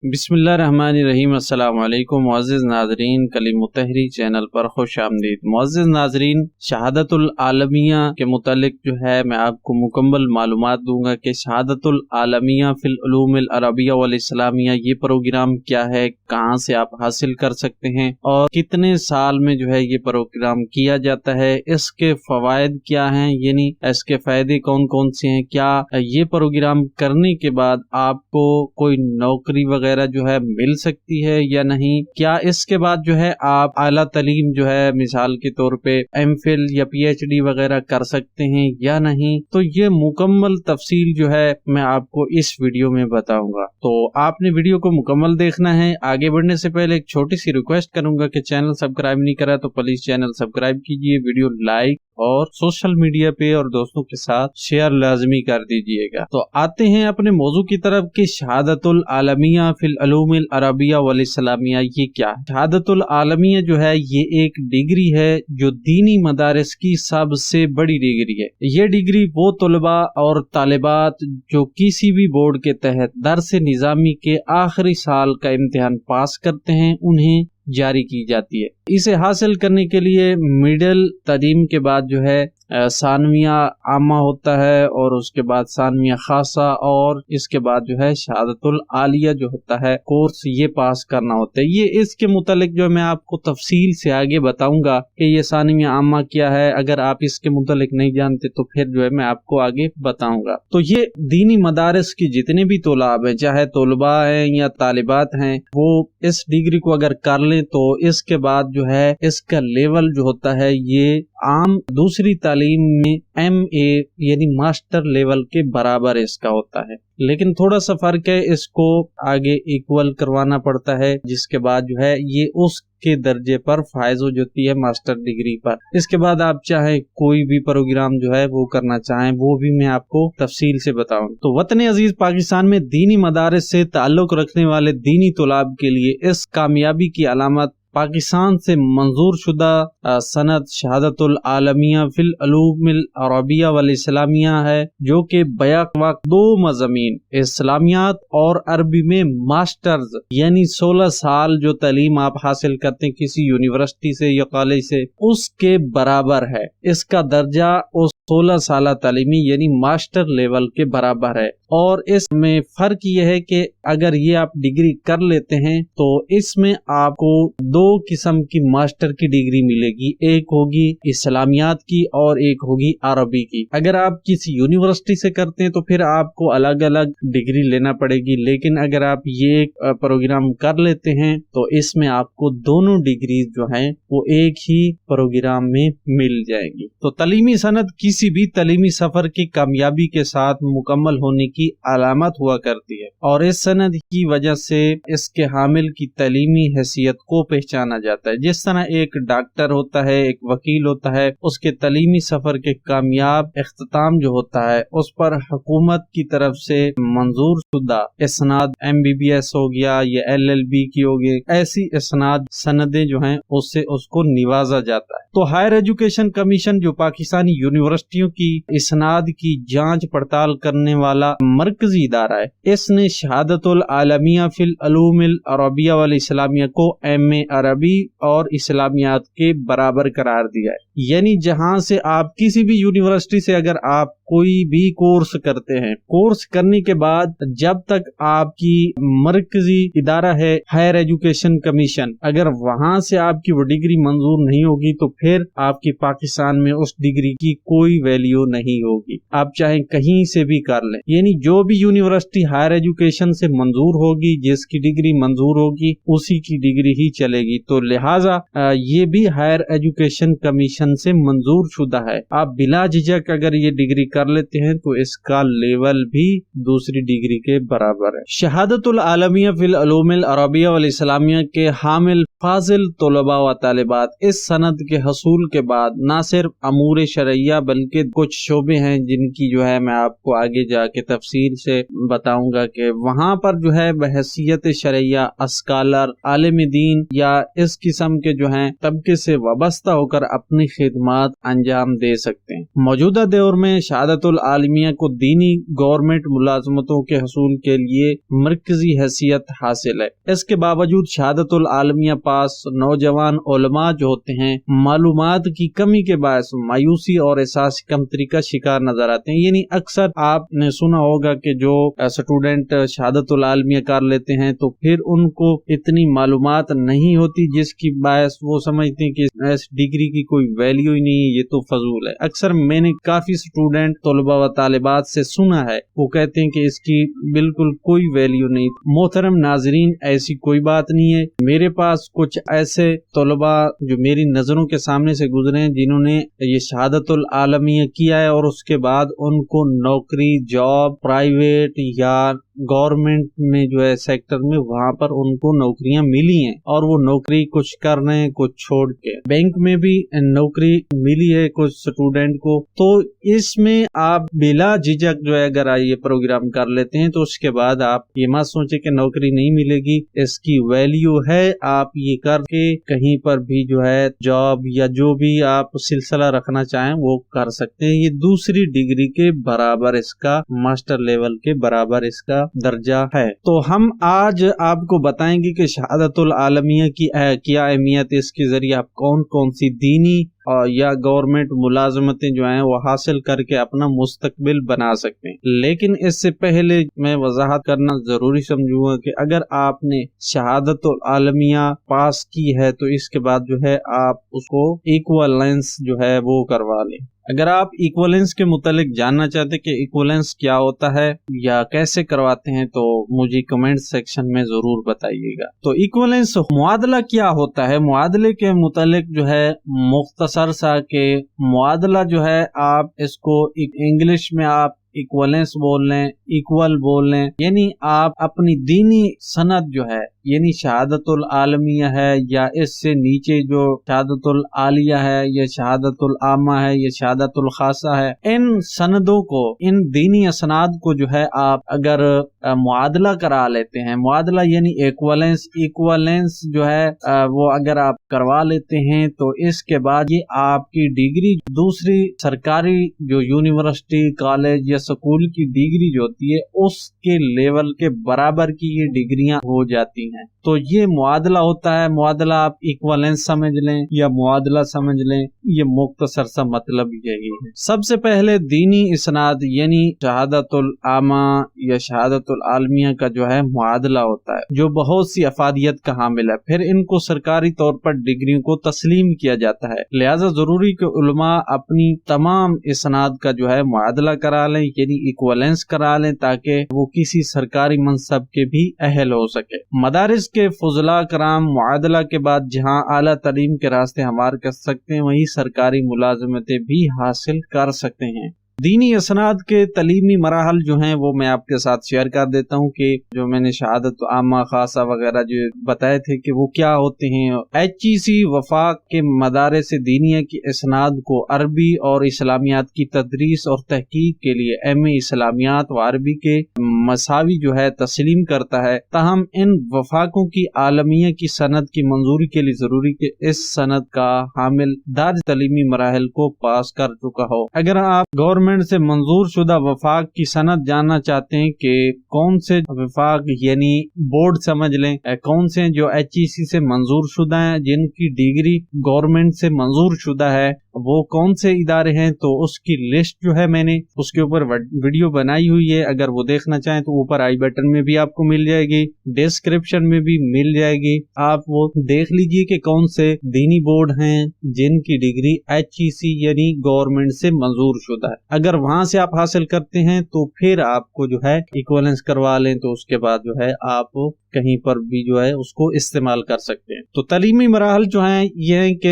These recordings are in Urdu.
بسم اللہ الرحمن الرحیم۔ السلام علیکم معزز ناظرین، کلیم التحریر چینل پر خوش آمدید۔ معزز ناظرین، شہادت العالمیہ کے متعلق جو ہے میں آپ کو مکمل معلومات دوں گا کہ شہادت العالمیہ فی العلوم العربیہ والاسلامیہ یہ پروگرام کیا ہے، کہاں سے آپ حاصل کر سکتے ہیں اور کتنے سال میں جو ہے یہ پروگرام کیا جاتا ہے، اس کے فوائد کیا ہیں، یعنی اس کے فائدے کون کون سے ہیں، کیا یہ پروگرام کرنے کے بعد آپ کو کوئی نوکری وغیرہ جو ہے مل سکتی ہے یا نہیں، کیا اس کے بعد جو ہے آپ اعلیٰ تعلیم جو ہے مثال کے طور پہ ایم فل یا پی ایچ ڈی وغیرہ کر سکتے ہیں یا نہیں، تو یہ مکمل تفصیل جو ہے میں آپ کو اس ویڈیو میں بتاؤں گا۔ تو آپ نے ویڈیو کو مکمل دیکھنا ہے۔ آگے بڑھنے سے پہلے ایک چھوٹی سی ریکویسٹ کروں گا کہ چینل سبسکرائب نہیں کرا تو پلیز چینل سبسکرائب کیجئے، ویڈیو لائک اور سوشل میڈیا پہ اور دوستوں کے ساتھ شیئر لازمی کر دیجئے گا۔ تو آتے ہیں اپنے موضوع کی طرف کہ شہادت العالمیہ فی العلوم العربیہ والاسلامیہ یہ کیا ہے۔ شہادت العالمیہ جو ہے یہ ایک ڈگری ہے جو دینی مدارس کی سب سے بڑی ڈگری ہے۔ یہ ڈگری وہ طلباء اور طالبات جو کسی بھی بورڈ کے تحت درس نظامی کے آخری سال کا امتحان پاس کرتے ہیں انہیں جاری کی جاتی ہے۔ اسے حاصل کرنے کے لیے مڈل تعلیم کے بعد جو ہے ثانویہ عامہ ہوتا ہے اور اس کے بعد ثانویہ خاصہ اور اس کے بعد جو ہے شہادت العالیہ جو ہوتا ہے کورس یہ پاس کرنا ہوتا ہے۔ یہ اس کے متعلق جو میں آپ کو تفصیل سے آگے بتاؤں گا کہ یہ ثانویہ عامہ کیا ہے، اگر آپ اس کے متعلق نہیں جانتے تو پھر جو ہے میں آپ کو آگے بتاؤں گا۔ تو یہ دینی مدارس کی جتنے بھی طلاب ہیں، چاہے طلباء ہیں یا طالبات ہیں، وہ اس ڈگری کو اگر کر لیں تو اس کے بعد جو ہے اس کا لیول جو ہوتا ہے یہ عام دوسری تعلیم میں ایم اے یعنی ماسٹر لیول کے برابر اس کا ہوتا ہے، لیکن تھوڑا سا فرق ہے، اس کو آگے ایکول کروانا پڑتا ہے، جس کے بعد جو ہے یہ اس کے درجے پر فائز ہو جاتی ہے ماسٹر ڈگری پر۔ اس کے بعد آپ چاہیں کوئی بھی پروگرام جو ہے وہ کرنا چاہیں وہ بھی میں آپ کو تفصیل سے بتاؤں۔ تو وطن عزیز پاکستان میں دینی مدارس سے تعلق رکھنے والے دینی طلاب کے لیے اس کامیابی کی علامت پاکستان سے منظور شدہ سند شہادت العالمیہ فی العلوم العربیہ والاسلامیہ ہے، جو کہ بیک وقت 2 مضامین اسلامیات اور عربی میں ماسٹرز یعنی 16 سال جو تعلیم آپ حاصل کرتے ہیں کسی یونیورسٹی سے یا کالج سے اس کے برابر ہے۔ اس کا درجہ اس 16 سالہ تعلیمی یعنی ماسٹر لیول کے برابر ہے، اور اس میں فرق یہ ہے کہ اگر یہ آپ ڈگری کر لیتے ہیں تو اس میں آپ کو 2 قسم کی ماسٹر کی ڈگری ملے گی، ایک ہوگی اسلامیات کی اور ایک ہوگی عربی کی۔ اگر آپ کسی یونیورسٹی سے کرتے ہیں تو پھر آپ کو الگ الگ ڈگری لینا پڑے گی، لیکن اگر آپ یہ پروگرام کر لیتے ہیں تو اس میں آپ کو دونوں ڈگریز جو ہیں وہ ایک ہی پروگرام میں مل جائیں گی۔ تو تعلیمی سند کسی بھی تعلیمی سفر کی کامیابی کے ساتھ مکمل ہونے کی علامت ہوا کرتی ہے، اور اس سند کی وجہ سے اس کے حامل کی تعلیمی حیثیت کو پہچانا جاتا ہے۔ جس طرح ایک ڈاکٹر ہوتا ہے، ایک وکیل ہوتا ہے، اس کے تعلیمی سفر کے کامیاب اختتام جو ہوتا ہے اس پر حکومت کی طرف سے منظور شدہ اسناد ایم بی بی ایس ہو گیا یا ایل ایل بی کی ہو گئی، ایسی اسناد سندیں جو ہیں اس سے اس کو نوازا جاتا ہے۔ تو ہائر ایجوکیشن کمیشن جو پاکستانی یونیورسٹیوں کی اسناد کی جانچ پڑتال کرنے والا مرکزی ادارہ ہے، اس نے شہادت العالمیہ فی العلوم العربیہ والاسلامیہ کو ایم اے عربی اور اسلامیات کے برابر قرار دیا ہے۔ یعنی جہاں سے آپ کسی بھی یونیورسٹی سے اگر آپ کوئی بھی کورس کرتے ہیں، کورس کرنے کے بعد جب تک آپ کی مرکزی ادارہ ہے ہائر ایجوکیشن کمیشن، اگر وہاں سے آپ کی وہ ڈگری منظور نہیں ہوگی تو پھر آپ کی پاکستان میں اس ڈگری کی کوئی ویلیو نہیں ہوگی، آپ چاہیں کہیں سے بھی کر لیں۔ یعنی جو بھی یونیورسٹی ہائر ایجوکیشن سے منظور ہوگی، جس کی ڈگری منظور ہوگی اسی کی ڈگری ہی چلے گی، تو لہٰذا یہ بھی ہائر ایجوکیشن کمیشن سے منظور شدہ ہے۔ آپ بلا جھجک اگر یہ ڈگری کر لیتے ہیں تو اس کا لیول بھی دوسری ڈگری کے برابر ہے۔ شہادت العالمیہ فی العلوم العربیہ والاسلامیہ کے حامل فاضل طلباء و طالبات اس سند کے حصول کے بعد نہ صرف امور شرعیہ بلکہ بلکہ کچھ شعبے ہیں جن کی جو ہے میں آپ کو آگے جا کے تفصیل سے بتاؤں گا کہ وہاں پر جو ہے بحیثیت شرعیہ اسکالر، عالم دین یا اس قسم کے جو ہیں طبقے سے وابستہ ہو کر اپنی خدمات انجام دے سکتے ہیں۔ موجودہ دور میں شہادت العالمیہ کو دینی گورنمنٹ ملازمتوں کے حصول کے لیے مرکزی حیثیت حاصل ہے۔ اس کے باوجود شہادت العالمیہ پاس نوجوان علماء جو ہوتے ہیں معلومات کی کمی کے باعث مایوسی اور احساس کمتری کا شکار نظر آتے ہیں۔ یعنی اکثر آپ نے سنا ہوگا کہ جو اسٹوڈنٹ شہادت العالمیہ کر لیتے ہیں تو پھر ان کو اتنی معلومات نہیں ہوتی، جس کی باعث وہ سمجھتے ہیں کہ اس ڈگری کی کوئی ویلیو ہی نہیں ہے، یہ تو فضول ہے۔ اکثر میں نے کافی اسٹوڈنٹ طلباء و طالبات سے سنا ہے، وہ کہتے ہیں کہ اس کی بالکل کوئی ویلیو نہیں۔ محترم ناظرین، ایسی کوئی بات نہیں ہے۔ میرے پاس کچھ ایسے طلباء جو میری نظروں کے سامنے سے گزرے ہیں جنہوں نے یہ شہادت العالمیہ کیا ہے اور اس کے بعد ان کو نوکری، جاب، پرائیویٹ یا گورنمنٹ میں جو ہے سیکٹر میں وہاں پر ان کو نوکریاں ملی ہیں اور وہ نوکری کچھ کر رہے ہیں، کچھ چھوڑ کے۔ بینک میں بھی نوکری ملی ہے کچھ اسٹوڈنٹ کو۔ تو اس میں آپ بلا جھجک جو ہے اگر یہ پروگرام کر لیتے ہیں تو اس کے بعد آپ یہ مت سوچیں کہ نوکری نہیں ملے گی، اس کی ویلیو ہے۔ آپ یہ کر کے کہیں پر بھی جو ہے جاب یا جو بھی آپ سلسلہ رکھنا چاہیں وہ کر سکتے ہیں۔ یہ دوسری ڈگری کے برابر اس کا، ماسٹر لیول کے برابر اس کا درجہ ہے۔ تو ہم آج آپ کو بتائیں گے کہ شہادت العالمیہ کی کیا اہمیت، اس کے ذریعے آپ کون کون سی دینی یا گورنمنٹ ملازمتیں جو ہیں وہ حاصل کر کے اپنا مستقبل بنا سکتے ہیں۔ لیکن اس سے پہلے میں وضاحت کرنا ضروری سمجھوں گا کہ اگر آپ نے شہادت العالمیہ پاس کی ہے تو اس کے بعد جو ہے آپ اس کو ایکویلنس جو ہے وہ کروا لیں۔ اگر آپ ایکویلنس کے متعلق جاننا چاہتے کہ ایکویلنس کیا ہوتا ہے یا کیسے کرواتے ہیں تو مجھے کمنٹ سیکشن میں ضرور بتائیے گا۔ تو ایکویلنس معادلہ کیا ہوتا ہے؟ معادلے کے متعلق جو ہے مختصر سا کہ معادلہ جو ہے آپ اس کو انگلش میں آپ ایکویلنس بول لیں، ایکول بول لیں، یعنی آپ اپنی دینی سند جو ہے یعنی شہادت العالمیہ ہے یا اس سے نیچے جو شہادت العالیہ ہے یا شہادت العامہ ہے یا شہادت الخاصہ ہے، ان سندوں کو، ان دینی اسناد کو جو ہے آپ اگر معادلہ کرا لیتے ہیں، معادلہ یعنی ایکویلنس جو ہے وہ اگر آپ کروا لیتے ہیں تو اس کے بعد یہ آپ کی ڈگری دوسری سرکاری جو یونیورسٹی، کالج یا سکول کی ڈگری جو ہوتی ہے اس کے لیول کے برابر کی یہ ڈگریاں ہو جاتی ہیں۔ تو یہ معادلہ ہوتا ہے۔ معادلہ آپ ایکویلنس سمجھ لیں یا معادلہ سمجھ لیں، یہ مختصر سا مطلب یہی ہے۔ سب سے پہلے دینی اسناد یعنی شہادت العامہ یا شہادت العالمیہ کا جو ہے معادلہ ہوتا ہے جو بہت سی افادیت کا حامل ہے، پھر ان کو سرکاری طور پر ڈگریوں کو تسلیم کیا جاتا ہے۔ لہذا ضروری کہ علماء اپنی تمام اسناد کا جو ہے معادلہ کرا لیں یعنی ایکویلنس کرا لیں تاکہ وہ کسی سرکاری منصب کے بھی اہل ہو سکے۔ مدارس کے فضلاء کرام معادلہ کے بعد جہاں اعلیٰ تعلیم کے راستے ہموار کر سکتے ہیں وہیں سرکاری ملازمتیں بھی حاصل کر سکتے ہیں۔ دینی اسناد کے تعلیمی مراحل جو ہیں وہ میں آپ کے ساتھ شیئر کر دیتا ہوں کہ جو میں نے شہادت عامہ خاصہ وغیرہ جو بتائے تھے کہ وہ کیا ہوتے ہیں۔ HEC وفاق کے مدارس دینیہ کی اسناد کو عربی اور اسلامیات کی تدریس اور تحقیق کے لیے MA اسلامیات و عربی کے مساوی جو ہے تسلیم کرتا ہے، تاہم ان وفاقوں کی عالمیہ کی سند کی منظوری کے لیے ضروری کہ اس سند کا حامل درج تعلیمی مراحل کو پاس کر چکا ہو۔ اگر آپ گورنمنٹ سے منظور شدہ وفاق کی سند جاننا چاہتے ہیں کہ کون سے وفاق یعنی بورڈ سمجھ لیں، کون سے جو HEC سے منظور شدہ ہیں جن کی ڈگری گورنمنٹ سے منظور شدہ ہے، وہ کون سے ادارے ہیں، تو اس کی لسٹ جو ہے میں نے اس کے اوپر ویڈیو بنائی ہوئی ہے۔ اگر وہ دیکھنا چاہیں تو اوپر آئی بٹن میں بھی آپ کو مل جائے گی، ڈسکرپشن میں بھی مل جائے گی، آپ وہ دیکھ لیجئے کہ کون سے دینی بورڈ ہیں جن کی ڈگری HEC یعنی گورنمنٹ سے منظور شدہ ہے۔ اگر وہاں سے آپ حاصل کرتے ہیں تو پھر آپ کو جو ہے ایکویلنس کروا لیں تو اس کے بعد جو ہے آپ کہیں پر بھی جو ہے اس کو استعمال کر سکتے ہیں۔ تو تعلیمی مراحل جو ہیں یہ ہیں کہ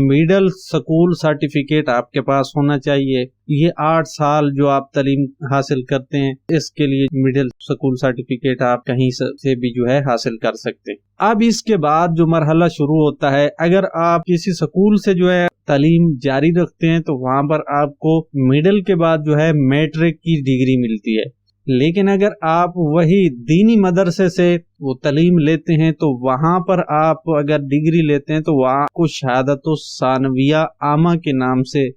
میڈل سکول سرٹیفکیٹ آپ کے پاس ہونا چاہیے۔ یہ 8 سال جو آپ تعلیم حاصل کرتے ہیں اس کے لیے میڈل سکول سرٹیفکیٹ آپ کہیں سے بھی جو ہے حاصل کر سکتے ہیں۔ اب اس کے بعد جو مرحلہ شروع ہوتا ہے، اگر آپ کسی سکول سے جو ہے تعلیم جاری رکھتے ہیں تو وہاں پر آپ کو مڈل کے بعد جو ہے میٹرک کی ڈگری ملتی ہے، لیکن اگر آپ وہی دینی مدرسے سے وہ تعلیم لیتے ہیں تو وہاں پر آپ اگر ڈگری لیتے ہیں تو وہاں کو شہادت ثانویہ عامہ کے نام سے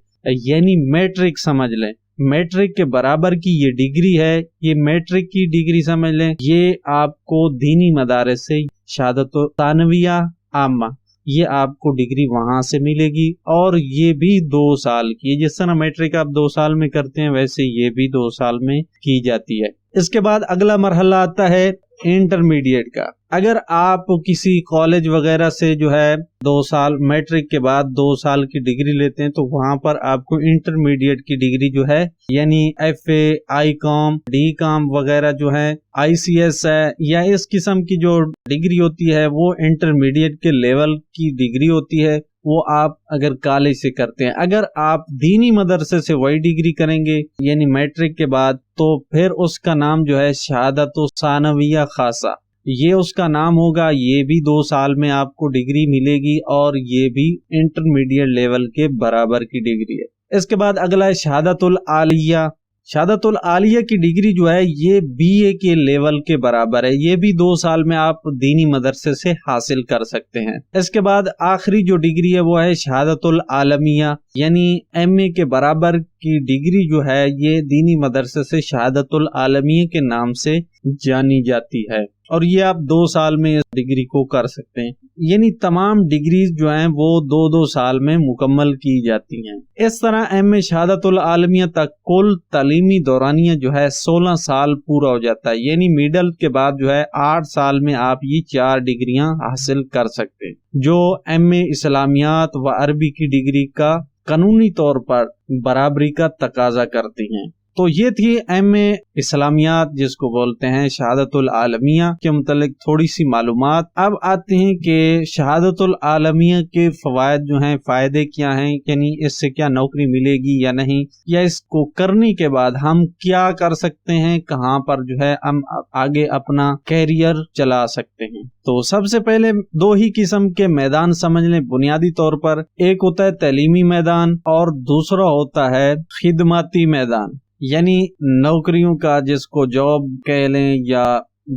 یعنی میٹرک سمجھ لیں، میٹرک کے برابر کی یہ ڈگری ہے، یہ میٹرک کی ڈگری سمجھ لیں، یہ آپ کو دینی مدارس سے شہادت ثانویہ عامہ یہ آپ کو ڈگری وہاں سے ملے گی، اور یہ بھی 2 سال کی، جس طرح میٹرک آپ 2 سال میں کرتے ہیں ویسے یہ بھی 2 سال میں کی جاتی ہے۔ اس کے بعد اگلا مرحلہ آتا ہے انٹرمیڈیٹ کا۔ اگر آپ کسی کالج وغیرہ سے جو ہے 2 سال میٹرک کے بعد 2 سال کی ڈگری لیتے ہیں تو وہاں پر آپ کو انٹرمیڈیٹ کی ڈگری جو ہے یعنی F A, I com, D کام وغیرہ جو ہے، آئی سی ایس ہے، یا اس قسم کی جو ڈگری ہوتی ہے وہ انٹرمیڈیٹ کے لیول کی ڈگری ہوتی ہے، وہ آپ اگر کالج سے کرتے ہیں۔ اگر آپ دینی مدرسے سے وہی ڈگری کریں گے یعنی میٹرک کے بعد تو پھر اس کا نام جو ہے شہادت ثانویہ خاصہ، یہ اس کا نام ہوگا، یہ بھی 2 سال میں آپ کو ڈگری ملے گی اور یہ بھی انٹرمیڈیٹ لیول کے برابر کی ڈگری ہے۔ اس کے بعد اگلا ہے شہادت العالیہ۔ شہادت العالیہ کی ڈگری جو ہے یہ بی اے کے لیول کے برابر ہے، یہ بھی 2 سال میں آپ دینی مدرسے سے حاصل کر سکتے ہیں۔ اس کے بعد آخری جو ڈگری ہے وہ ہے شہادت العالمیہ، یعنی ایم اے کے برابر کی ڈگری جو ہے یہ دینی مدرسے سے شہادت العالمیہ کے نام سے جانی جاتی ہے، اور یہ آپ 2 سال میں اس ڈگری کو کر سکتے ہیں۔ یعنی تمام ڈگریز جو ہیں وہ 2 سال میں مکمل کی جاتی ہیں۔ اس طرح ایم اے شہادت العالمیہ تک کل تعلیمی دورانیہ جو ہے 16 سال پورا ہو جاتا ہے، یعنی میڈل کے بعد جو ہے 8 سال میں آپ یہ 4 ڈگریاں حاصل کر سکتے ہیں، جو ایم اے اسلامیات و عربی کی ڈگری کا قانونی طور پر برابری کا تقاضا کرتی ہیں۔ تو یہ تھی ایم اے اسلامیات جس کو بولتے ہیں شہادت العالمیہ کے متعلق تھوڑی سی معلومات۔ اب آتے ہیں کہ شہادت العالمیہ کے فوائد جو ہیں، فائدے کیا ہیں، یعنی اس سے کیا نوکری ملے گی یا نہیں، یا اس کو کرنے کے بعد ہم کیا کر سکتے ہیں، کہاں پر جو ہے ہم آگے اپنا کیریئر چلا سکتے ہیں۔ تو سب سے پہلے 2 ہی قسم کے میدان سمجھ لیں بنیادی طور پر، ایک ہوتا ہے تعلیمی میدان اور دوسرا ہوتا ہے خدماتی میدان، یعنی نوکریوں کا جس کو جاب کہہ لیں یا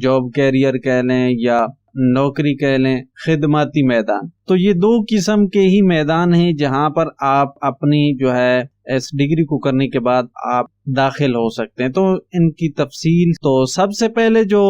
جاب کیریئر کہہ لیں یا نوکری کہہ لیں، خدماتی میدان۔ تو یہ 2 قسم کے ہی میدان ہیں جہاں پر آپ اپنی جو ہے اس ڈگری کو کرنے کے بعد آپ داخل ہو سکتے ہیں۔ تو ان کی تفصیل، تو سب سے پہلے جو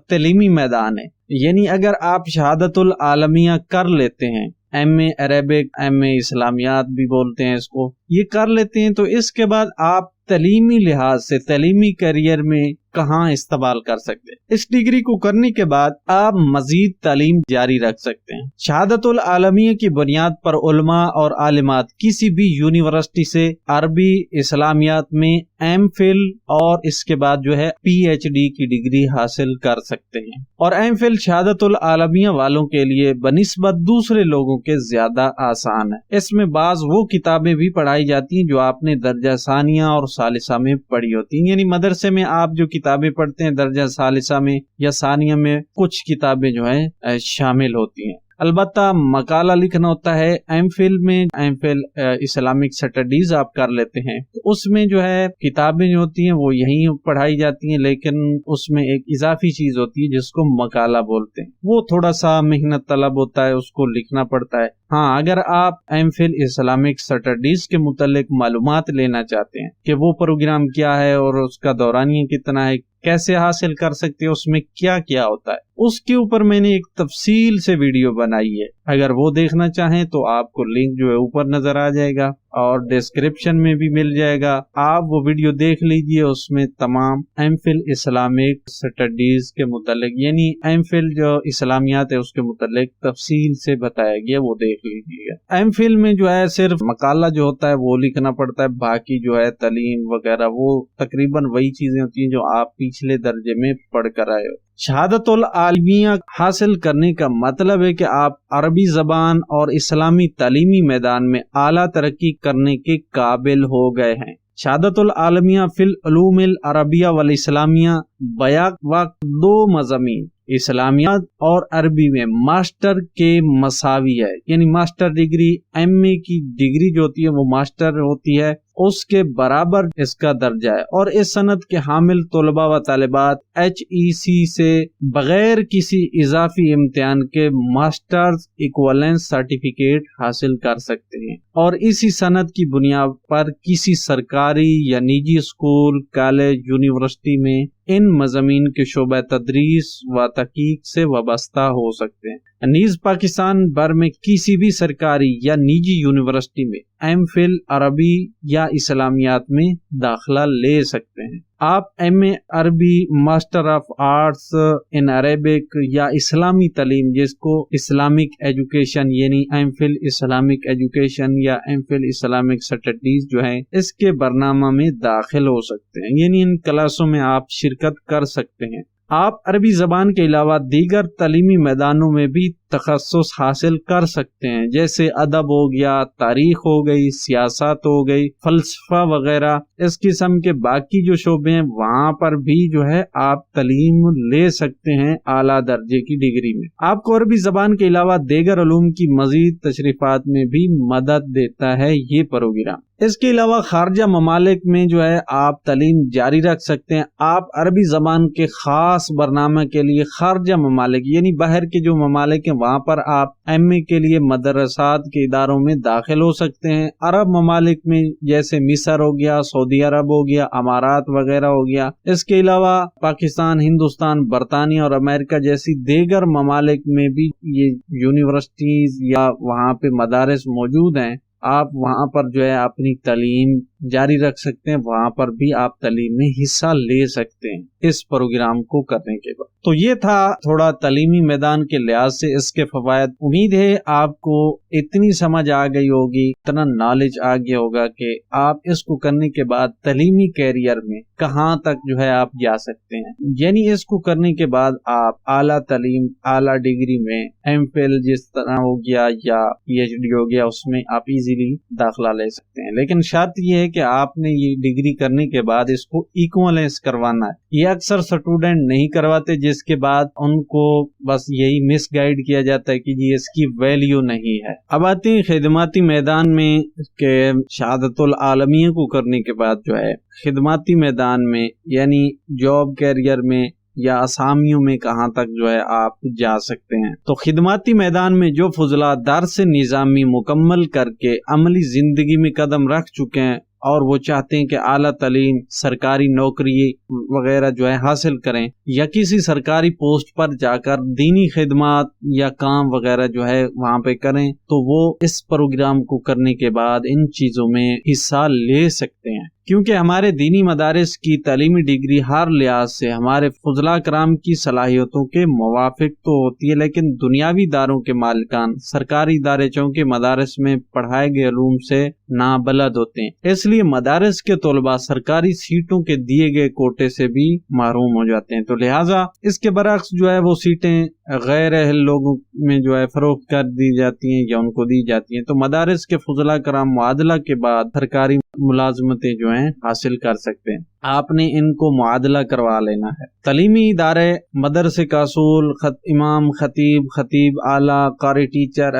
تعلیمی میدان ہے، یعنی اگر آپ شہادت العالمیہ کر لیتے ہیں، ایم اے عربک، ایم اے اسلامیات بھی بولتے ہیں اس کو، یہ کر لیتے ہیں تو اس کے بعد آپ تعلیمی لحاظ سے تعلیمی کیریئر میں کہاں استعمال کر سکتے ہیں۔ اس ڈگری کو کرنے کے بعد آپ مزید تعلیم جاری رکھ سکتے ہیں۔ شہادت العالمیہ کی بنیاد پر علماء اور عالمات کسی بھی یونیورسٹی سے عربی اسلامیات میں ایم فل اور اس کے بعد جو ہے پی ایچ ڈی کی ڈگری حاصل کر سکتے ہیں، اور ایم فل شہادت العالمیہ والوں کے لیے بنسبت دوسرے لوگوں کے زیادہ آسان ہے۔ اس میں بعض وہ کتابیں بھی پڑھائی جاتی ہیں جو آپ نے درجہ ثانیہ اور ثالثہ میں پڑھی ہوتی ہیں، یعنی مدرسے میں آپ جو کتابیں پڑھتے ہیں درجہ ثالثہ میں یا ثانیہ میں کچھ کتابیں جو ہیں شامل ہوتی ہیں۔ البتہ مقالہ لکھنا ہوتا ہے ایم فل میں، ایم فل اسلامک اسٹڈیز آپ کر لیتے ہیں، اس میں جو ہے کتابیں جو ہوتی ہیں وہ یہیں پڑھائی جاتی ہیں، لیکن اس میں ایک اضافی چیز ہوتی ہے جس کو مقالہ بولتے ہیں، وہ تھوڑا سا محنت طلب ہوتا ہے، اس کو لکھنا پڑتا ہے۔ ہاں، اگر آپ ایم فل اسلامک اسٹڈیز کے متعلق معلومات لینا چاہتے ہیں کہ وہ پروگرام کیا ہے اور اس کا دورانیہ کتنا ہے، کیسے حاصل کر سکتے ہیں، اس میں کیا کیا ہوتا ہے، اس کے اوپر میں نے ایک تفصیل سے ویڈیو بنائی ہے، اگر وہ دیکھنا چاہیں تو آپ کو لنک جو ہے اوپر نظر آ جائے گا اور ڈسکرپشن میں بھی مل جائے گا، آپ وہ ویڈیو دیکھ لیجئے، اس میں تمام ایم فل اسلامک اسٹڈیز کے متعلق یعنی ایم فل جو اسلامیات ہے اس کے متعلق تفصیل سے بتایا گیا، وہ دیکھ لیجیے گا۔ ایم فل میں جو ہے صرف مقالہ جو ہوتا ہے وہ لکھنا پڑتا ہے، باقی جو ہے تعلیم وغیرہ وہ تقریباً وہی چیزیں ہوتی ہیں جو آپ پچھلے درجے میں پڑھ کر آئے ہو۔ شہادت العالمیہ حاصل کرنے کا مطلب ہے کہ آپ عربی زبان اور اسلامی تعلیمی میدان میں اعلیٰ ترقی کرنے کے قابل ہو گئے ہیں۔ شہادت العالمیہ فی العلوم العربیہ والاسلامیہ بیاق وقت 2 مضامین اسلامیات اور عربی میں ماسٹر کے مساوی ہے، یعنی ماسٹر ڈگری ایم اے کی ڈگری جو ہوتی ہے وہ ماسٹر ہوتی ہے، اس کے برابر اس کا درجہ ہے، اور اس سند کے حامل طلباء و طالبات HEC سے بغیر کسی اضافی امتحان کے ماسٹرز ایکویلنس سرٹیفکیٹ حاصل کر سکتے ہیں، اور اسی سند کی بنیاد پر کسی سرکاری یا نجی اسکول، کالج، یونیورسٹی میں ان مضامین کے شعبہ تدریس و تحقیق سے وابستہ ہو سکتے ہیں۔ نیز پاکستان بھر میں کسی بھی سرکاری یا نجی یونیورسٹی میں ایم فل عربی یا اسلامیات میں داخلہ لے سکتے ہیں۔ آپ ایم اے عربی، master of arts in Arabic یا اسلامی تعلیم، جس کو اسلامک ایجوکیشن یعنی ایم فل اسلامک ایجوکیشن یا ایم فل اسلامک اسٹڈیز جو ہے، اس کے برنامہ میں داخل ہو سکتے ہیں، یعنی ان کلاسوں میں آپ شرکت کر سکتے ہیں۔ آپ عربی زبان کے علاوہ دیگر تعلیمی میدانوں میں بھی تخصص حاصل کر سکتے ہیں، جیسے ادب ہو گیا، تاریخ ہو گئی، سیاست ہو گئی، فلسفہ وغیرہ۔ اس قسم کے باقی جو شعبے ہیں وہاں پر بھی جو ہے آپ تعلیم لے سکتے ہیں اعلیٰ درجے کی ڈگری میں۔ آپ کو عربی زبان کے علاوہ دیگر علوم کی مزید تشریفات میں بھی مدد دیتا ہے یہ پروگرام۔ اس کے علاوہ خارجہ ممالک میں جو ہے آپ تعلیم جاری رکھ سکتے ہیں۔ آپ عربی زبان کے خاص برنامے کے لیے خارجہ ممالک یعنی باہر کے جو ممالک ہیں وہاں پر آپ ایم اے کے لیے مدرسات کے اداروں میں داخل ہو سکتے ہیں۔ عرب ممالک میں جیسے مصر ہو گیا، سعودی عرب ہو گیا، امارات وغیرہ ہو گیا۔ اس کے علاوہ پاکستان، ہندوستان، برطانیہ اور امریکہ جیسی دیگر ممالک میں بھی یہ یونیورسٹیز یا وہاں پہ مدارس موجود ہیں۔ آپ وہاں پر جو ہے اپنی تعلیم جاری رکھ سکتے ہیں، وہاں پر بھی آپ تعلیم میں حصہ لے سکتے ہیں اس پروگرام کو کرنے کے بعد۔ تو یہ تھا تھوڑا تعلیمی میدان کے لحاظ سے اس کے فوائد۔ امید ہے آپ کو اتنی سمجھ آ گئی ہوگی، اتنا نالج آ گیا ہوگا کہ آپ اس کو کرنے کے بعد تعلیمی کیریئر میں کہاں تک جو ہے آپ جا سکتے ہیں، یعنی اس کو کرنے کے بعد آپ اعلیٰ تعلیم، اعلیٰ ڈگری میں ایم فل جس طرح ہو گیا یا PhD ہو گیا، اس میں آپ ایزیلی داخلہ لے سکتے ہیں۔ لیکن شرط یہ ہے کہ آپ نے یہ ڈگری کرنے کے بعد اس کو ایکویلنس کروانا ہے۔ یہ اکثر اسٹوڈنٹ نہیں کرواتے، جس کے بعد ان کو بس یہی مس گائیڈ کیا جاتا ہے کہ جی اس کی ویلیو نہیں ہے۔ اب آتے ہیں خدماتی میدان میں کہ شہادت العالمیہ کو کرنے کے بعد جو ہے خدماتی میدان میں یعنی جاب کیریئر میں یا اسامیوں میں کہاں تک جو ہے آپ جا سکتے ہیں۔ تو خدماتی میدان میں جو فضلہ درس نظامی مکمل کر کے عملی زندگی میں قدم رکھ چکے ہیں اور وہ چاہتے ہیں کہ اعلیٰ تعلیم، سرکاری نوکری وغیرہ جو ہے حاصل کریں یا کسی سرکاری پوسٹ پر جا کر دینی خدمات یا کام وغیرہ جو ہے وہاں پہ کریں، تو وہ اس پروگرام کو کرنے کے بعد ان چیزوں میں حصہ لے سکتے ہیں، کیونکہ ہمارے دینی مدارس کی تعلیمی ڈگری ہر لحاظ سے ہمارے فضلاء کرام کی صلاحیتوں کے موافق تو ہوتی ہے، لیکن دنیاوی اداروں کے مالکان سرکاری ادارے چونکہ مدارس میں پڑھائے گئے علوم سے نابلد ہوتے ہیں، اس لیے مدارس کے طلباء سرکاری سیٹوں کے دیے گئے کوٹے سے بھی محروم ہو جاتے ہیں۔ تو لہٰذا اس کے برعکس جو ہے وہ سیٹیں غیر اہل لوگوں میں جو ہے فروخت کر دی جاتی ہیں یا ان کو دی جاتی ہیں۔ تو مدارس کے فضلاء کرام معادلہ کے بعد سرکاری ملازمتیں جو ہیں حاصل کر سکتے ہیں۔ آپ نے ان کو معادلہ کروا لینا ہے۔ تعلیمی ادارے مدرسے کا اصول، امام، خطیب اعلیٰ، قاری ٹیچر،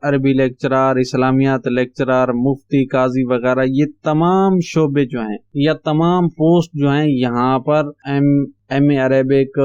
عربی لیکچرار، اسلامیات لیکچرار، مفتی، قاضی وغیرہ، یہ تمام شعبے جو ہیں یا تمام پوسٹ جو ہیں یہاں پر ایم اے عربک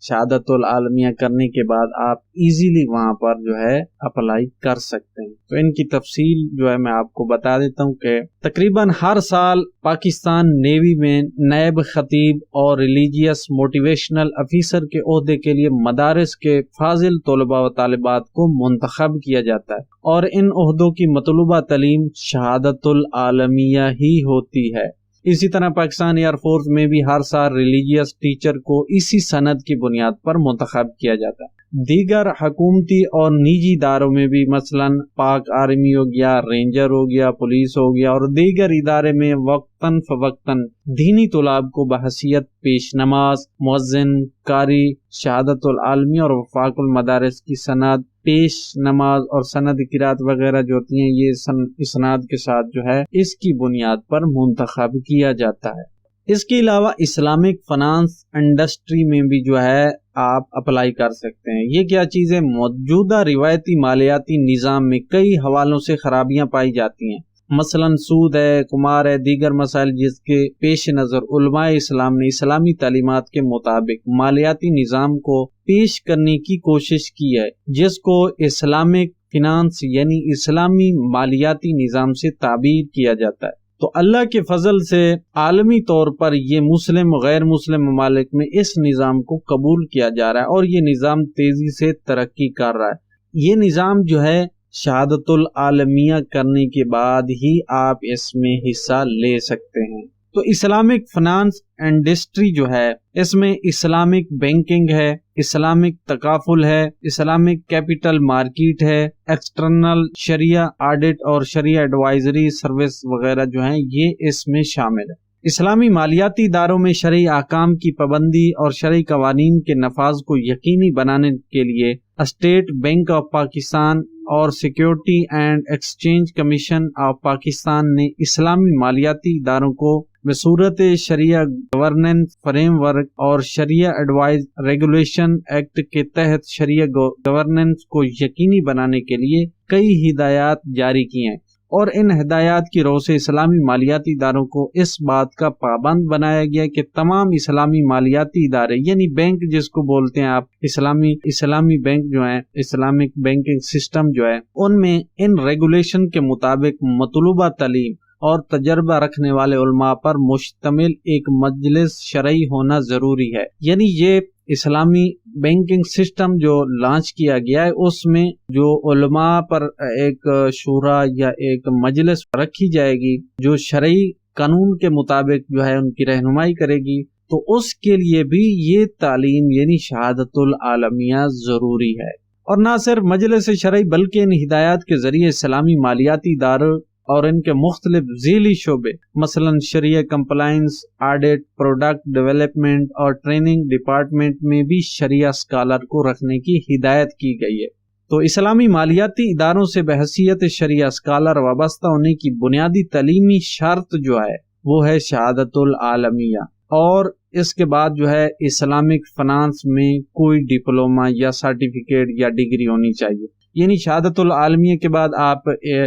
شہادت العالمیہ کرنے کے بعد آپ ایزیلی وہاں پر جو ہے اپلائی کر سکتے ہیں۔ تو ان کی تفصیل جو ہے میں آپ کو بتا دیتا ہوں کہ تقریباً ہر سال پاکستان نیوی میں نائب خطیب اور ریلیجیس موٹیویشنل افیسر کے عہدے کے لیے مدارس کے فاضل طلباء و طالبات کو منتخب کیا جاتا ہے، اور ان عہدوں کی مطلوبہ تعلیم شہادت العالمیہ ہی ہوتی ہے۔ اسی طرح پاکستان ایئر فورس میں بھی ہر سال ریلیجیس ٹیچر کو اسی سند کی بنیاد پر منتخب کیا جاتا ہے۔ دیگر حکومتی اور نجی اداروں میں بھی مثلا پاک آرمی ہو گیا، رینجر ہو گیا، پولیس ہو گیا اور دیگر ادارے میں وقتاً فوقتاً دینی طلاب کو بحیثیت پیش نماز، مؤذن، قاری، شہادت العالمیہ اور وفاق المدارس کی سند پیش نماز اور سند قرات وغیرہ جو ہوتی ہیں یہ اسناد کے ساتھ جو ہے اس کی بنیاد پر منتخب کیا جاتا ہے۔ اس کے علاوہ اسلامک فنانس انڈسٹری میں بھی جو ہے آپ اپلائی کر سکتے ہیں۔ یہ کیا چیز ہے؟ موجودہ روایتی مالیاتی نظام میں کئی حوالوں سے خرابیاں پائی جاتی ہیں، مثلا سود ہے، قمار ہے، دیگر مسائل جس کے پیش نظر علماء اسلام نے اسلامی تعلیمات کے مطابق مالیاتی نظام کو پیش کرنے کی کوشش کی ہے، جس کو اسلامک فنانس یعنی اسلامی مالیاتی نظام سے تعبیر کیا جاتا ہے۔ تو اللہ کے فضل سے عالمی طور پر یہ مسلم و غیر مسلم ممالک میں اس نظام کو قبول کیا جا رہا ہے اور یہ نظام تیزی سے ترقی کر رہا ہے۔ یہ نظام جو ہے شہادت العالمیہ کرنے کے بعد ہی آپ اس میں حصہ لے سکتے ہیں۔ تو اسلامک فنانس انڈسٹری جو ہے اس میں اسلامک بینکنگ ہے، اسلامک تکافل ہے، اسلامک کیپٹل مارکیٹ ہے، ایکسٹرنل شریعہ آڈٹ اور شریعہ ایڈوائزری سروس وغیرہ جو ہیں یہ اس میں شامل ہے۔ اسلامی مالیاتی اداروں میں شرعی احکام کی پابندی اور شرعی قوانین کے نفاذ کو یقینی بنانے کے لیے اسٹیٹ بینک آف پاکستان اور security and exchange commission of Pakistan نے اسلامی مالیاتی اداروں کو بصورت شریعہ گورننس فریم ورک اور شریعہ ایڈوائز ریگولیشن ایکٹ کے تحت شریعہ گورننس کو یقینی بنانے کے لیے کئی ہدایات جاری کی ہیں، اور ان ہدایات کی روح سے اسلامی مالیاتی اداروں کو اس بات کا پابند بنایا گیا کہ تمام اسلامی مالیاتی ادارے یعنی بینک جس کو بولتے ہیں آپ، اسلامی بینک جو ہیں، اسلامک بینکنگ سسٹم جو ہے، ان میں ان ریگولیشن کے مطابق مطلوبہ تعلیم اور تجربہ رکھنے والے علماء پر مشتمل ایک مجلس شرعی ہونا ضروری ہے۔ یعنی یہ اسلامی بینکنگ سسٹم جو لانچ کیا گیا ہے اس میں جو علماء پر ایک شورا یا ایک مجلس رکھی جائے گی جو شرعی قانون کے مطابق جو ہے ان کی رہنمائی کرے گی، تو اس کے لیے بھی یہ تعلیم یعنی شہادت العالمیہ ضروری ہے۔ اور نہ صرف مجلس شرعی بلکہ ان ہدایات کے ذریعے اسلامی مالیاتی اداروں اور ان کے مختلف ذیلی شعبے مثلا شریعہ کمپلائنس، آڈٹ، پروڈکٹ ڈیولپمنٹ اور ٹریننگ ڈپارٹمنٹ میں بھی شریعہ اسکالر کو رکھنے کی ہدایت کی گئی ہے۔ تو اسلامی مالیاتی اداروں سے بحیثیت شریعہ اسکالر وابستہ ہونے کی بنیادی تعلیمی شرط جو ہے وہ ہے شہادت العالمیہ، اور اس کے بعد جو ہے اسلامک فنانس میں کوئی ڈپلومہ یا سرٹیفکیٹ یا ڈگری ہونی چاہیے۔ یعنی شہادت العالمیہ کے بعد آپ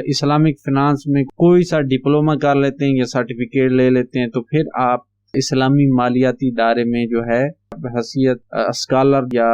اسلامک فنانس میں کوئی سا ڈپلومہ کر لیتے ہیں یا سرٹیفکیٹ لے لیتے ہیں تو پھر آپ اسلامی مالیاتی ادارے میں جو ہے بحیثیت اسکالر یا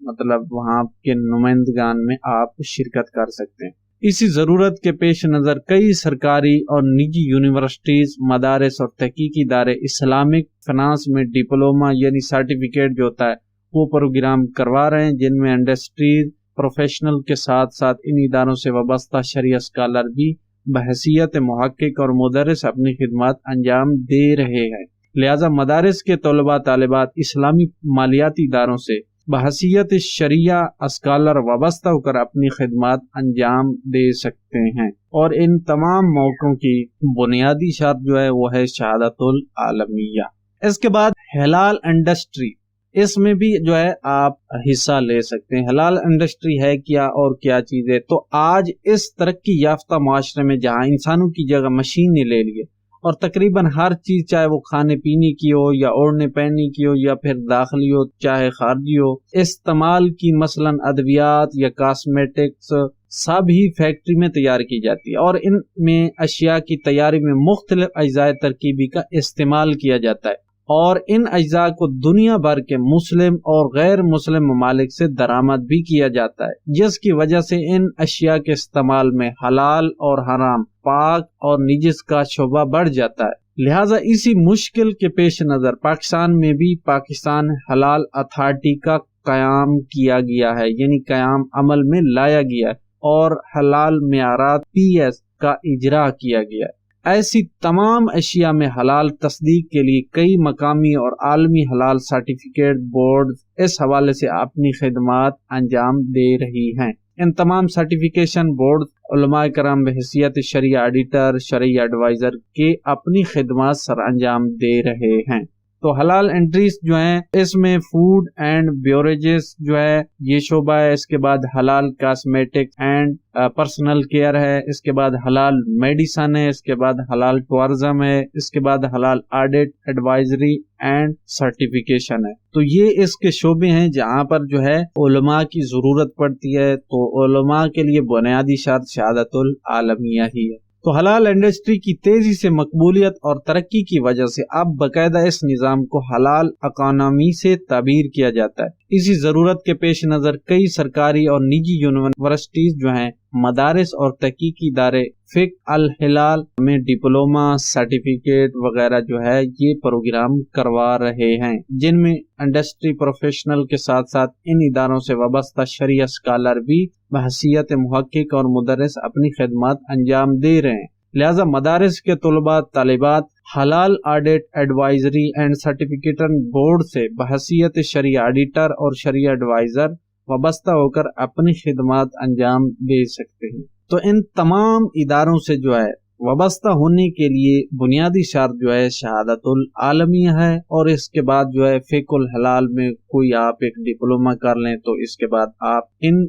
مطلب وہاں کے نمائندگان میں آپ شرکت کر سکتے ہیں۔ اسی ضرورت کے پیش نظر کئی سرکاری اور نجی یونیورسٹیز، مدارس اور تحقیقی ادارے اسلامک فنانس میں ڈپلومہ یعنی سرٹیفکیٹ جو ہوتا ہے وہ پروگرام کروا رہے ہیں، جن میں انڈسٹریز پروفیشنل کے ساتھ ساتھ ان اداروں سے وابستہ شرعی اسکالر بھی بحیثیت محقق اور مدرس اپنی خدمات انجام دے رہے ہیں۔ لہذا مدارس کے طلباء طالبات اسلامی مالیاتی اداروں سے بحیثیت شریعہ اسکالر وابستہ ہو کر اپنی خدمات انجام دے سکتے ہیں، اور ان تمام موقعوں کی بنیادی شرط جو ہے وہ ہے شہادت العالمیہ۔ اس کے بعد حلال انڈسٹری، اس میں بھی جو ہے آپ حصہ لے سکتے ہیں۔ حلال انڈسٹری ہے کیا اور کیا چیز ہے؟ تو آج اس ترقی یافتہ معاشرے میں جہاں انسانوں کی جگہ مشین نے لے لیے اور تقریباً ہر چیز چاہے وہ کھانے پینے کی ہو یا اوڑھنے پہننے کی ہو یا پھر داخلی ہو چاہے خارجی ہو، استعمال کی مثلا ادویات یا کاسمیٹکس سب ہی فیکٹری میں تیار کی جاتی ہے، اور ان میں اشیاء کی تیاری میں مختلف اجزاء ترکیبی کا استعمال کیا جاتا ہے، اور ان اجزاء کو دنیا بھر کے مسلم اور غیر مسلم ممالک سے درآمد بھی کیا جاتا ہے، جس کی وجہ سے ان اشیاء کے استعمال میں حلال اور حرام، پاک اور نجس کا شعبہ بڑھ جاتا ہے۔ لہٰذا اسی مشکل کے پیش نظر پاکستان میں بھی پاکستان حلال اتھارٹی کا قیام کیا گیا ہے، یعنی قیام عمل میں لایا گیا ہے، اور حلال معیارات PS کا اجرا کیا گیا ہے۔ ایسی تمام اشیاء میں حلال تصدیق کے لیے کئی مقامی اور عالمی حلال سرٹیفکیٹ بورڈ اس حوالے سے اپنی خدمات انجام دے رہی ہیں۔ ان تمام سرٹیفیکیشن بورڈ علماء کرام بحیثیت شرعی آڈیٹر، شرعی ایڈوائزر کے اپنی خدمات سر انجام دے رہے ہیں۔ تو حلال انٹریز جو ہیں اس میں فوڈ اینڈ بیوریجز جو ہے یہ شعبہ ہے، اس کے بعد حلال کاسمیٹک اینڈ پرسنل کیئر ہے، اس کے بعد حلال میڈیسن ہے، اس کے بعد حلال ٹورزم ہے، اس کے بعد حلال آڈٹ ایڈوائزری اینڈ سرٹیفیکیشن ہے۔ تو یہ اس کے شعبے ہیں جہاں پر جو ہے علماء کی ضرورت پڑتی ہے۔ تو علماء کے لیے بنیادی شرط شہادت العالمیہ ہی ہے۔ تو حلال انڈسٹری کی تیزی سے مقبولیت اور ترقی کی وجہ سے اب باقاعدہ اس نظام کو حلال اکانومی سے تعبیر کیا جاتا ہے۔ اسی ضرورت کے پیش نظر کئی سرکاری اور نجی یونیورسٹیز جو ہیں، مدارس اور تحقیقی ادارے فقہ الحلال میں ڈپلومہ، سرٹیفکیٹ وغیرہ جو ہے یہ پروگرام کروا رہے ہیں، جن میں انڈسٹری پروفیشنل کے ساتھ ساتھ ان اداروں سے وابستہ شرعی اسکالر بھی بحیثیت محقق اور مدرس اپنی خدمات انجام دے رہے ہیں۔ لہذا مدارس کے طلباء طالبات حلال آڈٹ ایڈوائزری اینڈ سرٹیفکیٹن بورڈ سے بحیثیت شرعی آڈیٹر اور شرعی ایڈوائزر وابستہ ہو کر اپنی خدمات انجام دے سکتے ہیں۔ تو ان تمام اداروں سے جو ہے وابستہ ہونے کے لیے بنیادی شرط جو ہے شہادت العالمیہ ہے، اور اس کے بعد جو ہے فقہ الحلال میں کوئی آپ ایک ڈپلومہ کر لیں تو اس کے بعد آپ ان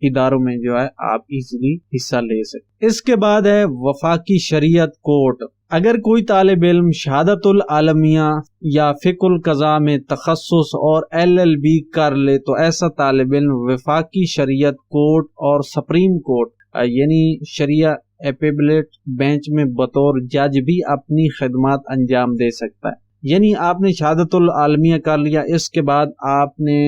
اداروں میں جو ہے آپ ایزیلی حصہ لے سکتے۔ اس کے بعد ہے وفاقی شریعت کورٹ۔ اگر کوئی طالب علم شہادت العالمیہ یا فقہ القضاء میں تخصص اور LLB کر لے تو ایسا طالب علم وفاقی شریعت کورٹ اور سپریم کورٹ یعنی شریعہ اپیلیٹ بینچ میں بطور جج بھی اپنی خدمات انجام دے سکتا ہے۔ یعنی آپ نے شہادت العالمیہ کر لیا، اس کے بعد آپ نے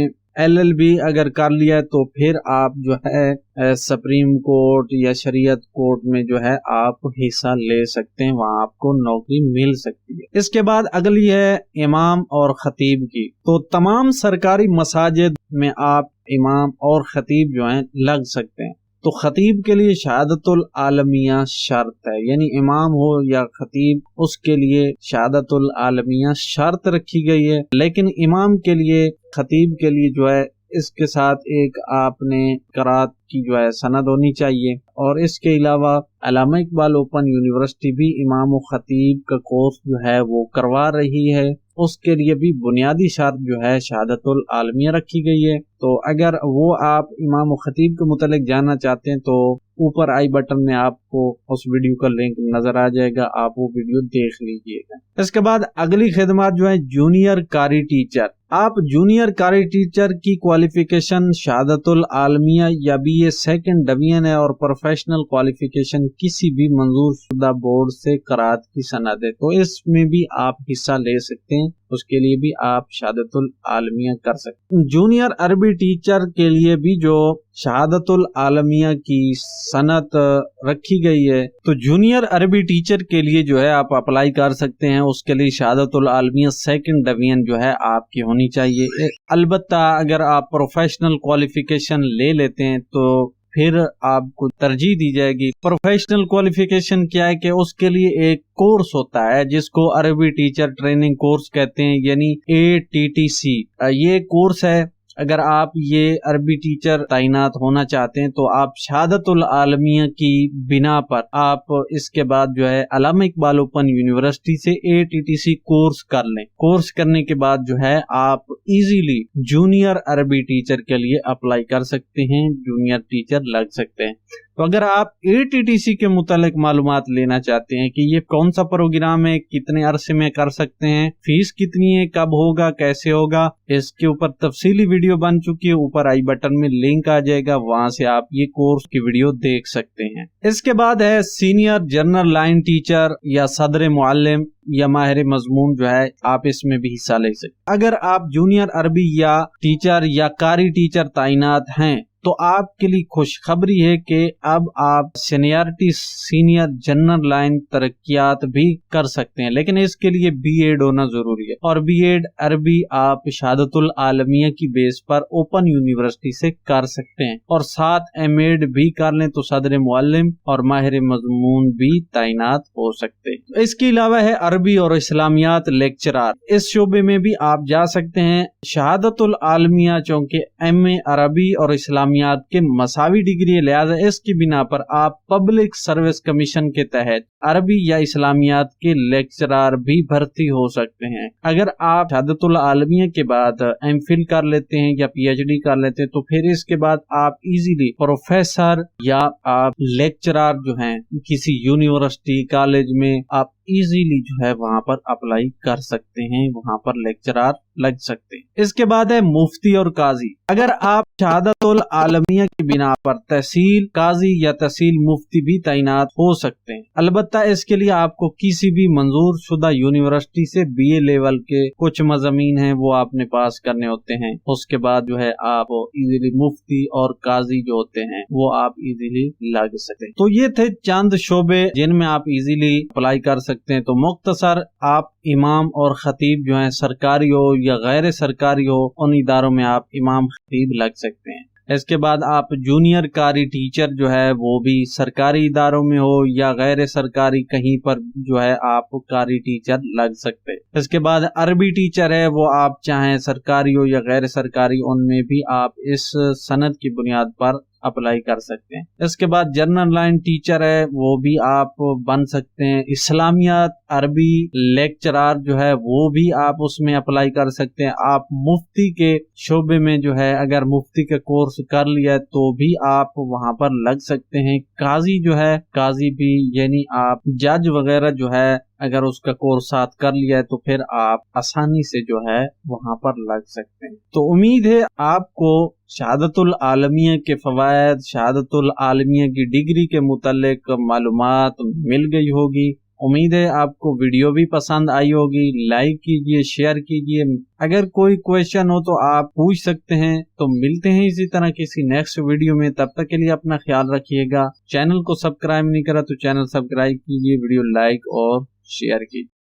LLB اگر کر لیا تو پھر آپ جو ہے سپریم کورٹ یا شریعت کورٹ میں جو ہے آپ حصہ لے سکتے ہیں، وہاں آپ کو نوکری مل سکتی ہے۔ اس کے بعد اگلی ہے امام اور خطیب کی۔ تو تمام سرکاری مساجد میں آپ امام اور خطیب جو ہیں لگ سکتے ہیں۔ تو خطیب کے لیے شہادت العالمیہ شرط ہے، یعنی امام ہو یا خطیب اس کے لیے شہادت العالمیہ شرط رکھی گئی ہے۔ لیکن امام کے لیے، خطیب کے لیے جو ہے اس کے ساتھ ایک آپ نے قرات کی جو ہے سند ہونی چاہیے، اور اس کے علاوہ علامہ اقبال اوپن یونیورسٹی بھی امام و خطیب کا کورس جو ہے وہ کروا رہی ہے، اس کے لیے بھی بنیادی شرط جو ہے شہادت العالمیہ رکھی گئی ہے۔ تو اگر وہ آپ امام و خطیب کے متعلق جاننا چاہتے ہیں تو اوپر آئی بٹن میں آپ کو اس ویڈیو کا لنک نظر آ جائے گا، آپ وہ ویڈیو دیکھ لیجئے گا۔ اس کے بعد اگلی خدمات جو ہے جونیئر قاری ٹیچر۔ آپ جونیئر قاری ٹیچر کی کوالیفیکیشن شہادت العالمیہ یا BA سیکنڈ ڈویژن ہے، اور پروفیشنل کوالیفیکیشن کسی بھی منظور شدہ بورڈ سے قرات کی سند ہے۔ تو اس میں بھی آپ حصہ لے سکتے ہیں، اس کے لیے بھی آپ شہادت العالمیہ کر سکتے ہیں۔ جونیئر عربی ٹیچر کے لیے بھی جو شہادت العالمیہ کی سند رکھی گئی ہے، تو جونیئر عربی ٹیچر کے لیے جو ہے آپ اپلائی کر سکتے ہیں، اس کے لیے شہادت العالمیہ سیکنڈ ڈویژن جو ہے آپ کی ہونی چاہیے۔ البتہ اگر آپ پروفیشنل کوالیفیکیشن لے لیتے ہیں تو پھر آپ کو ترجیح دی جائے گی۔ پروفیشنل کوالیفیکیشن کیا ہے کہ اس کے لیے ایک کورس ہوتا ہے جس کو عربی ٹیچر ٹریننگ کورس کہتے ہیں، یعنی ATTC۔ یہ کورس ہے، اگر آپ یہ عربی ٹیچر تعینات ہونا چاہتے ہیں تو آپ شہادت العالمیہ کی بنا پر آپ اس کے بعد جو ہے علامہ اقبال اوپن یونیورسٹی سے ATTC کورس کر لیں۔ کورس کرنے کے بعد جو ہے آپ ایزیلی جونیئر عربی ٹیچر کے لیے اپلائی کر سکتے ہیں، جونیئر ٹیچر لگ سکتے ہیں۔ تو اگر آپ ATTC کے متعلق معلومات لینا چاہتے ہیں کہ یہ کون سا پروگرام ہے، کتنے عرصے میں کر سکتے ہیں، فیس کتنی ہے، کب ہوگا، کیسے ہوگا، اس کے اوپر تفصیلی ویڈیو بن چکی ہے، اوپر آئی بٹن میں لنک آ جائے گا، وہاں سے آپ یہ کورس کی ویڈیو دیکھ سکتے ہیں۔ اس کے بعد ہے سینئر جنرل لائن ٹیچر یا صدر معلم یا ماہر مضمون، جو ہے آپ اس میں بھی حصہ لے سکتے۔ اگر آپ جونیئر عربی یا ٹیچر یا قاری ٹیچر تعینات ہیں تو آپ کے لیے خوشخبری ہے کہ اب آپ سینئرٹی سینئر جنرل لائن ترقیات بھی کر سکتے ہیں، لیکن اس کے لیے بی ایڈ ہونا ضروری ہے، اور بی ایڈ عربی آپ شہادت العالمیہ کی بیس پر اوپن یونیورسٹی سے کر سکتے ہیں، اور ساتھ ایم ایڈ بھی کر لیں تو صدر معلم اور ماہر مضمون بھی تعینات ہو سکتے ہیں۔ اس کے علاوہ ہے عربی اور اسلامیات لیکچرار، اس شعبے میں بھی آپ جا سکتے ہیں۔ شہادت العالمیہ چونکہ ایم اے عربی اور اسلامیات کے مساوی ڈگری ہے، لہذا اس کی بنا پر آپ پبلک سروس کمیشن کے تحت عربی یا اسلامیات کے لیکچرار بھی بھرتی ہو سکتے ہیں۔ اگر آپ شہادت العالمیہ کے بعد ایم فل کر لیتے ہیں یا پی ایچ ڈی کر لیتے ہیں تو پھر اس کے بعد آپ ایزیلی پروفیسر یا آپ لیکچرار جو ہیں کسی یونیورسٹی کالج میں آپ ایزیلی جو ہے وہاں پر اپلائی کر سکتے ہیں، وہاں پر لیکچرار لگ سکتے ہیں۔ اس کے بعد ہے مفتی اور قاضی۔ اگر آپ شہادت العالمیہ کی بنا پر تحصیل قاضی یا تحصیل مفتی بھی تعینات ہو سکتے ہیں، البتہ اس کے لیے آپ کو کسی بھی منظور شدہ یونیورسٹی سے بی اے لیول کے کچھ مضامین ہیں وہ آپ نے پاس کرنے ہوتے ہیں، اس کے بعد جو ہے آپ ایزیلی مفتی اور قاضی جو ہوتے ہیں وہ آپ ایزیلی لگ سکتے ہیں۔ تو یہ تھے چند شعبے جن میں آپ ایزیلی اپلائی کر سکتے ہیں۔ تو مختصر آپ امام اور خطیب جو ہیں سرکاری ہو یا غیر سرکاری ہو ان اداروں میں آپ امام خطیب لگ سکتے ہیں۔ اس کے بعد آپ جونیئر قاری ٹیچر جو ہے وہ بھی سرکاری اداروں میں ہو یا غیر سرکاری کہیں پر جو ہے آپ قاری ٹیچر لگ سکتے ہیں۔ اس کے بعد عربی ٹیچر ہے، وہ آپ چاہیں سرکاری ہو یا غیر سرکاری ان میں بھی آپ اس سند کی بنیاد پر اپلائی کر سکتے ہیں۔ اس کے بعد جنرل لائن ٹیچر ہے، وہ بھی آپ بن سکتے ہیں۔ اسلامیات عربی لیکچرار جو ہے وہ بھی آپ اس میں اپلائی کر سکتے ہیں۔ آپ مفتی کے شعبے میں جو ہے اگر مفتی کا کورس کر لیا تو بھی آپ وہاں پر لگ سکتے ہیں۔ قاضی جو ہے قاضی بھی یعنی آپ جج وغیرہ جو ہے اگر اس کا کورس ساتھ کر لیا ہے تو پھر آپ آسانی سے جو ہے وہاں پر لگ سکتے ہیں۔ تو امید ہے آپ کو شہادت العالمیہ کے فوائد، شہادت العالمیہ کی ڈگری کے متعلق معلومات مل گئی ہوگی۔ امید ہے آپ کو ویڈیو بھی پسند آئی ہوگی۔ لائک کیجئے، شیئر کیجئے۔ اگر کوئی کوئسچن ہو تو آپ پوچھ سکتے ہیں۔ تو ملتے ہیں اسی طرح کسی نیکسٹ ویڈیو میں، تب تک کے لیے اپنا خیال رکھیے گا۔ چینل کو سبسکرائب نہیں کرا تو چینل سبسکرائب کیجئے، ویڈیو لائک اور شیئر کیجئے۔